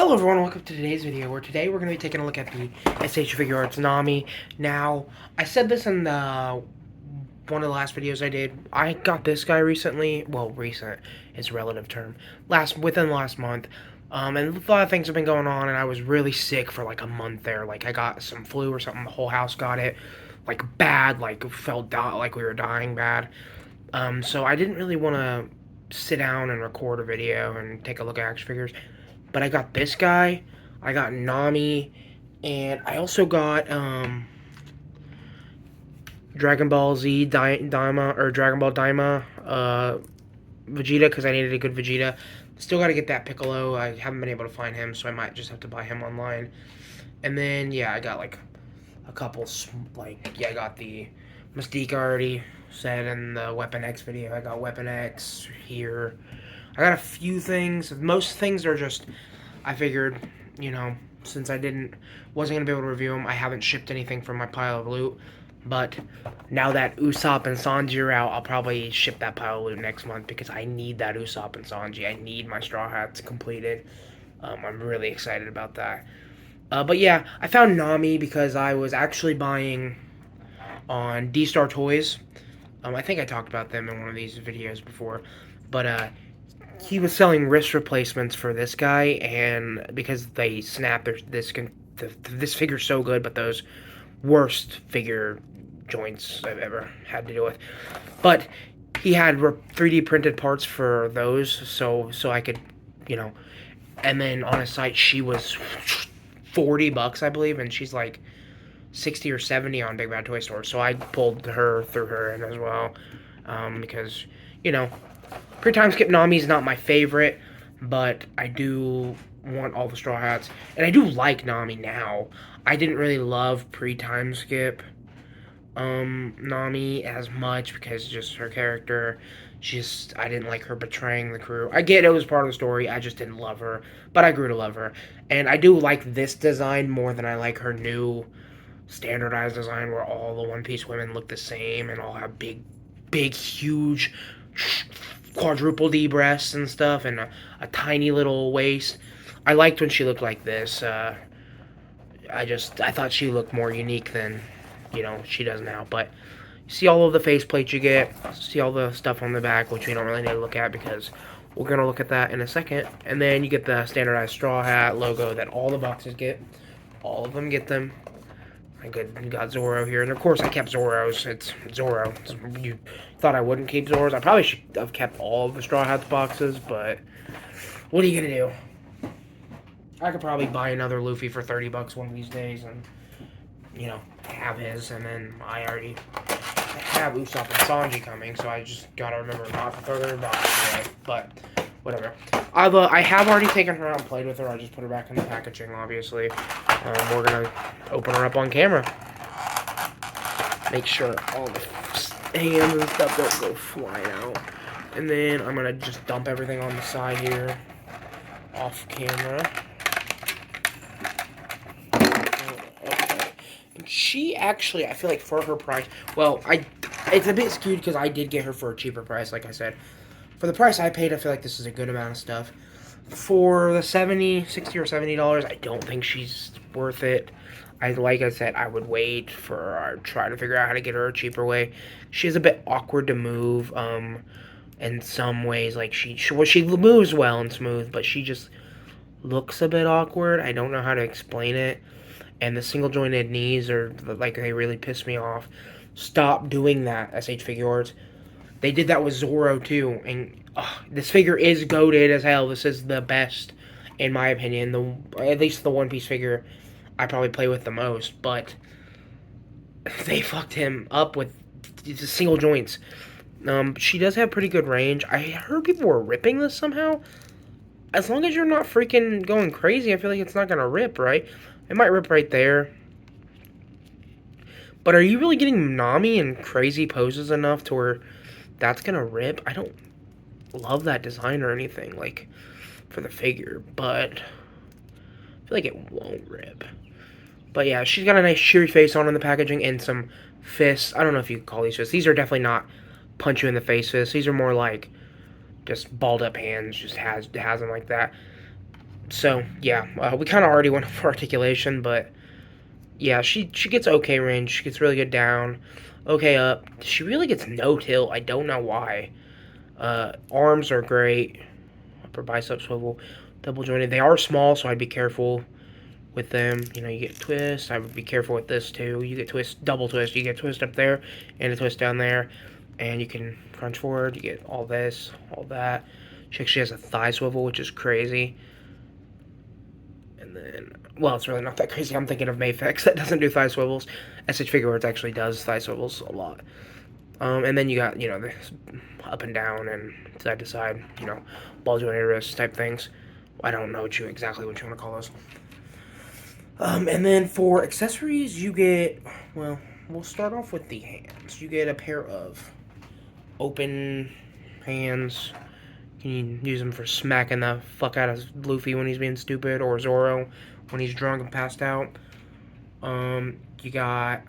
Hello everyone, welcome to today's video, where today we're going to be taking a look at the SH Figuarts Nami. Now, I said this in one of the last videos I did. I got this guy recently. Well, recent is a relative term. Within the last month. And a lot of things have been going on, and I was really sick for like a month there. Like, I got some flu or something. The whole house got it. Like, bad. Like, like we were dying bad. So I didn't really want to sit down and record a video and take a look at action figures. But I got this guy, I got Nami, and I also got Dragon Ball Z Daima, or Dragon Ball Daima Vegeta, because I needed a good Vegeta. Still got to get that Piccolo. I haven't been able to find him, so I might just have to buy him online. And then, yeah, I got like a couple, I got the Mystique already said in the Weapon X video. I got Weapon X here. I got a few things. Most things are just, I figured, since I wasn't going to be able to review them, I haven't shipped anything from my pile of loot. But now that Usopp and Sanji are out, I'll probably ship that pile of loot next month because I need that Usopp and Sanji. I need my Straw Hats completed. I'm really excited about that. But yeah, I found Nami because I was actually buying on D-Star Toys. I think I talked about them in one of these videos before. But, he was selling wrist replacements for this guy, and because they snap, this figure's so good, but those worst figure joints I've ever had to deal with. But he had 3D printed parts for those, so I could, and then on his site, she was $40, I believe, and she's like 60 or 70 on Big Bad Toy Store, so I pulled her through her in as well, because, pre-time skip Nami's not my favorite, but I do want all the Straw Hats. And I do like Nami now. I didn't really love pre-time skip Nami as much because just her character. I didn't like her betraying the crew. I get it was part of the story. I just didn't love her. But I grew to love her. And I do like this design more than I like her new standardized design where all the One Piece women look the same and all have big, huge quadruple D breasts and stuff, and a tiny little waist. I liked when she looked like this. I thought she looked more unique than, she does now. But you see all of the faceplates you get, see all the stuff on the back, which we don't really need to look at because we're going to look at that in a second. And then you get the standardized Straw Hat logo that all the boxes get. All of them get them. I got Zoro here, and of course I kept Zoro's. It's Zoro. You thought I wouldn't keep Zoro's? I probably should have kept all of the Straw Hats boxes, but what are you gonna do? I could probably buy another Luffy for $30 one of these days, and have his. And then I have Usopp and Sanji coming, so I just gotta remember not to throw their box away. But whatever. I have already taken her out and played with her. I just put her back in the packaging, obviously. We're going to open her up on camera. Make sure all the hands and stuff don't go flying out. And then I'm going to just dump everything on the side here. Off camera. Okay. And she actually, I feel like for her price, well, it's a bit skewed because I did get her for a cheaper price, like I said. For the price I paid, I feel like this is a good amount of stuff. For the $60 or $70, I don't think she's worth it. Like I said, I would wait try to figure out how to get her a cheaper way. She's a bit awkward to move, in some ways. Like, she moves well and smooth, but she just looks a bit awkward. I don't know how to explain it. And the single jointed knees they really piss me off. Stop doing that, SH Figuarts. They did that with Zoro, too, and this figure is goated as hell. This is the best, in my opinion, at least the One Piece figure I probably play with the most, but they fucked him up with single joints. She does have pretty good range. I heard people were ripping this somehow. As long as you're not freaking going crazy, I feel like it's not going to rip, right? It might rip right there. But are you really getting Nami in crazy poses enough to where that's gonna rip? I don't love that design or anything, like, for the figure, but I feel like it won't rip. But yeah, she's got a nice cheery face on in the packaging and some fists. I don't know if you could call these fists. These are definitely not punch you in the face fists. These are more like just balled up hands, just has them like that. So yeah, we kind of already went over articulation, but yeah, she gets okay range. She gets really good down, okay up. She really gets no tilt. I don't know why. Arms are great. Upper bicep swivel, double jointed. They are small, so I'd be careful with them. You know, you get twist. I would be careful with this too. You get twist, double twist. You get twist up there and a twist down there, and you can crunch forward. You get all this, all that. She actually has a thigh swivel, which is crazy. And then, well, it's really not that crazy. I'm thinking of Mayfix that doesn't do thigh swivels. SH Figuarts actually does thigh swivels a lot. And then you got, you know, this up and down and side to side, you know, ball jointed wrist type things. I don't know exactly what you want to call those. And then for accessories, you get, well, we'll start off with the hands. You get a pair of open hands. You can use them for smacking the fuck out of Luffy when he's being stupid, or Zoro when he's drunk and passed out. You got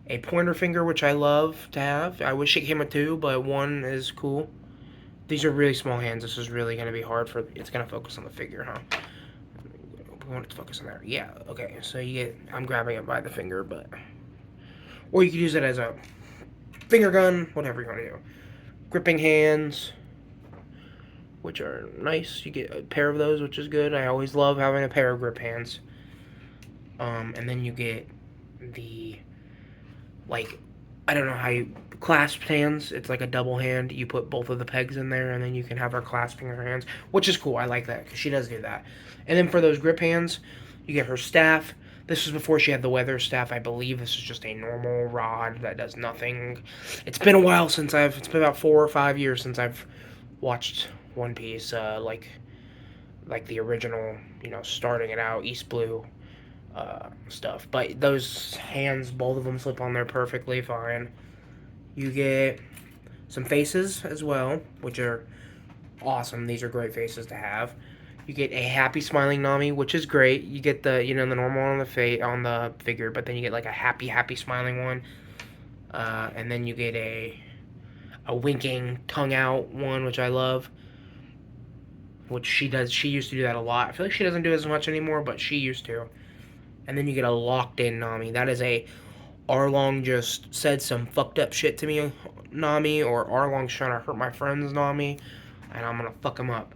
a pointer finger, which I love to have. I wish it came with two, but one is cool. These are really small hands. This is really going to be hard for... It's going to focus on the figure, huh? We want it to focus on there. Yeah, okay. So you get... I'm grabbing it by the finger, but... Or you could use it as a finger gun, whatever you want to do. Gripping hands, which are nice. You get a pair of those, which is good. I always love having a pair of grip hands. And then you get the... Like, I don't know how you... Clasped hands. It's like a double hand. You put both of the pegs in there, and then you can have her clasping her hands, which is cool. I like that, because she does do that. And then for those grip hands, you get her staff. This was before she had the weather staff. I believe this is just a normal rod that does nothing. It's been a while since It's been about 4 or 5 years since I've watched One Piece, like the original, you know, starting it out, East Blue stuff. But those hands, both of them slip on there perfectly fine. You get some faces as well, which are awesome. These are great faces to have. You get a happy smiling Nami, which is great. You get the, you know, the normal on the figure, but then you get like a happy smiling one. And then you get a winking tongue out one, which I love. Which she does. She used to do that a lot. I feel like she doesn't do it as much anymore, but she used to. And then you get a locked in Nami. That is a Arlong just said some fucked up shit to me, Nami, or Arlong's trying to hurt my friends, Nami, and I'm gonna fuck him up.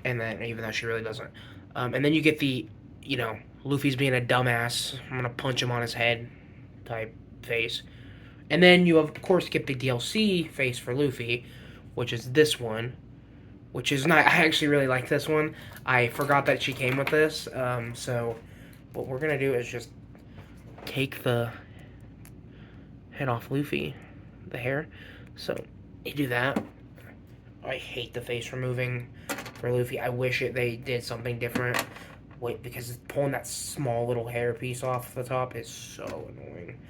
And then, even though she really doesn't. And then you get the, you know, Luffy's being a dumbass, I'm gonna punch him on his head type face. And then you, of course, get the DLC face for Luffy, which is this one, which is not, I actually really like this one. I forgot that she came with this, so what we're gonna do is just take the head off Luffy, the hair. So you do that. I hate the face removing for Luffy. I wish they did something different. Wait, because pulling that small little hair piece off the top is so annoying.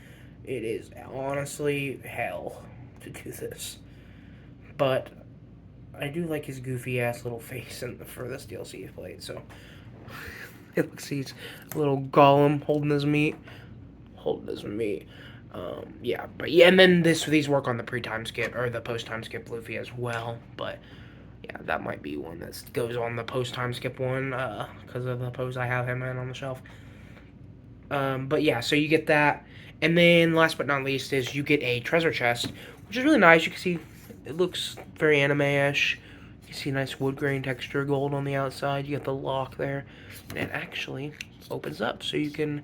It is honestly hell to do this. But I do like his goofy ass little face for this DLC he played. So it looks he's a little Gollum holding his meat. Yeah, but yeah, and then these work on the pre-time skip or the post-time skip Luffy as well. But yeah, that might be one that goes on the post-time skip one because of the pose I have him in on the shelf. But yeah, so you get that, and then last but not least is you get a treasure chest, which is really nice. You can see it looks very anime-ish. You see nice wood grain texture gold on the outside. You get the lock there, and it actually opens up so you can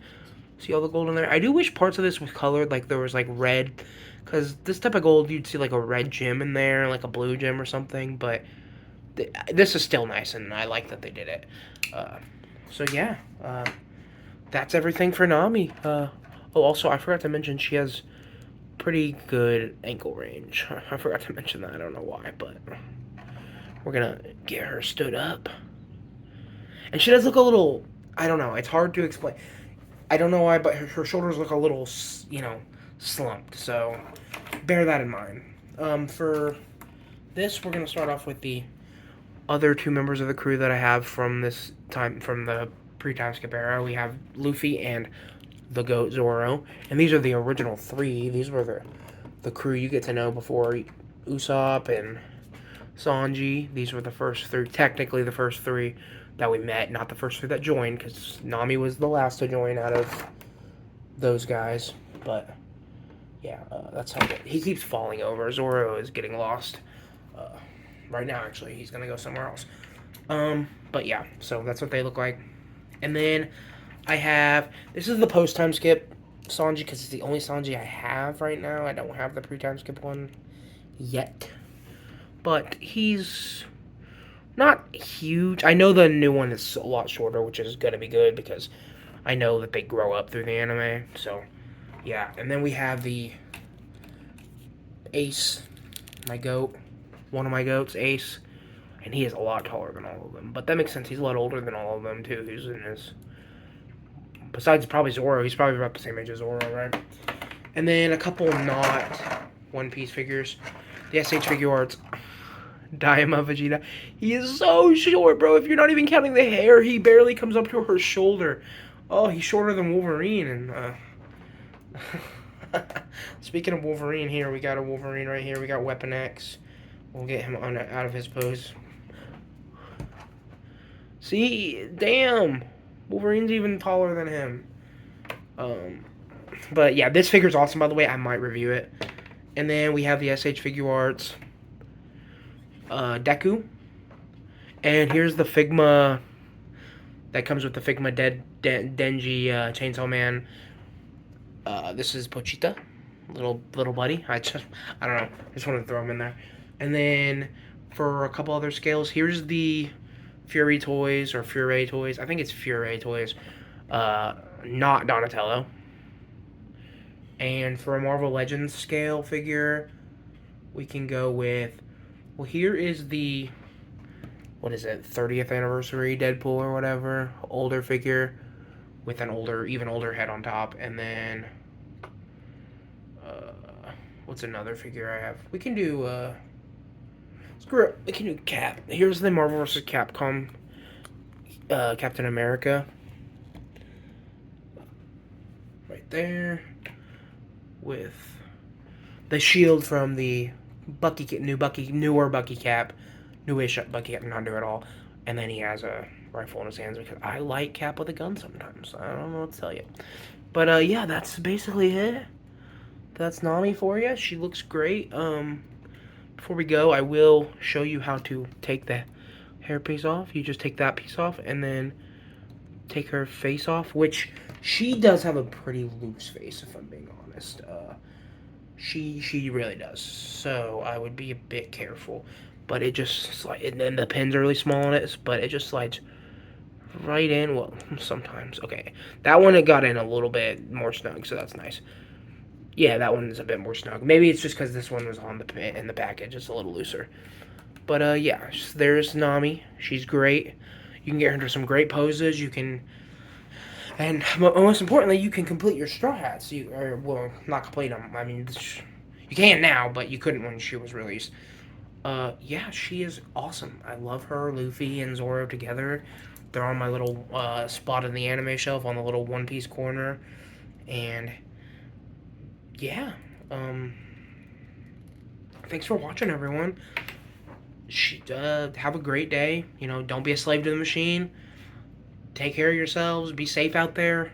see all the gold in there. I do wish parts of this was colored, like there was like red, because this type of gold you'd see like a red gem in there, like a blue gem or something. But this is still nice, and I like that they did it. So yeah, that's everything for Nami. Oh, also I forgot to mention she has pretty good ankle range. I forgot to mention that. I don't know why, but we're gonna get her stood up, and she does look a little. I don't know. It's hard to explain. I don't know why, but her shoulders look a little, you know, slumped. So bear that in mind. For this, we're gonna start off with the other two members of the crew that I have from this time, from the pre-time skip era. We have Luffy and the Goat Zoro, and these are the original three. These were the crew you get to know before Usopp and Sanji. These were the first three, technically the first three that we met, not the first three that joined, because Nami was the last to join out of those guys. But yeah, that's how he keeps falling over. Zoro is getting lost. Uh, right now, actually, he's gonna go somewhere else. But yeah, so that's what they look like. And then I have, this is the post time skip Sanji, because it's the only Sanji I have right now. I don't have the pre time skip one yet. But he's not huge. I know the new one is a lot shorter, which is going to be good because I know that they grow up through the anime. So, yeah. And then we have the Ace, my goat. One of my goats, Ace. And he is a lot taller than all of them. But that makes sense. He's a lot older than all of them, too. He's in his... Besides probably Zoro. He's probably about the same age as Zoro, right? And then a couple not One Piece figures. The SH Figuarts. Daima Vegeta. He is so short, bro. If you're not even counting the hair, he barely comes up to her shoulder. Oh, he's shorter than Wolverine. And speaking of Wolverine, here we got a Wolverine right here. We got Weapon X. We'll get him out of his pose. See, damn, Wolverine's even taller than him. But yeah, this figure's awesome. By the way, I might review it. And then we have the SH Figuarts. Deku. And here's the Figma that comes with the Figma Denji Chainsaw Man. This is Pochita, little buddy. I don't know. I just wanted to throw him in there. And then for a couple other scales, here's the Fury Toys or Fury Toys. I think it's Fury Toys. Not Donatello. And for a Marvel Legends scale figure, we can go with. Well, here is the, what is it, 30th anniversary Deadpool or whatever, older figure with an even older head on top. And then, what's another figure I have? We can do, screw it, we can do Cap. Here's the Marvel vs. Capcom, Captain America. Right there. With the shield from the newer Bucky Cap, newish Bucky Cap, not new at all. And then he has a rifle in his hands because I like Cap with a gun sometimes. I don't know what to tell you. But yeah, that's basically it. That's Nami for you. She looks great. Before we go, I will show you how to take the hairpiece off. You just take that piece off and then take her face off, which she does have a pretty loose face, if I'm being honest. She really does. So I would be a bit careful. But it just and then the pins are really small on it, but it just slides right in. Well, sometimes. Okay, that one it got in a little bit more snug, so that's nice. Yeah, that one is a bit more snug. Maybe it's just because this one was on in the package. It's a little looser. But yeah, there's Nami. She's great. You can get her into some great poses. You can. And most importantly, you can complete your Straw Hats. Well, not complete them. I mean, you can now, but you couldn't when she was released. Yeah, she is awesome. I love her, Luffy and Zoro together. They're on my little spot in the anime shelf on the little One Piece corner. And yeah, thanks for watching, everyone. Have a great day. Don't be a slave to the machine. Take care of yourselves. Be safe out there.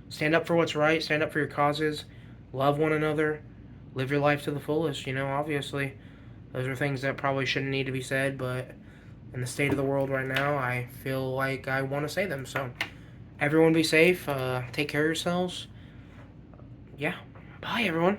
Stand up for what's right. Stand up for your causes. Love one another. Live your life to the fullest, obviously. Those are things that probably shouldn't need to be said, but in the state of the world right now, I feel like I want to say them. So, everyone be safe. Take care of yourselves. Yeah. Bye, everyone.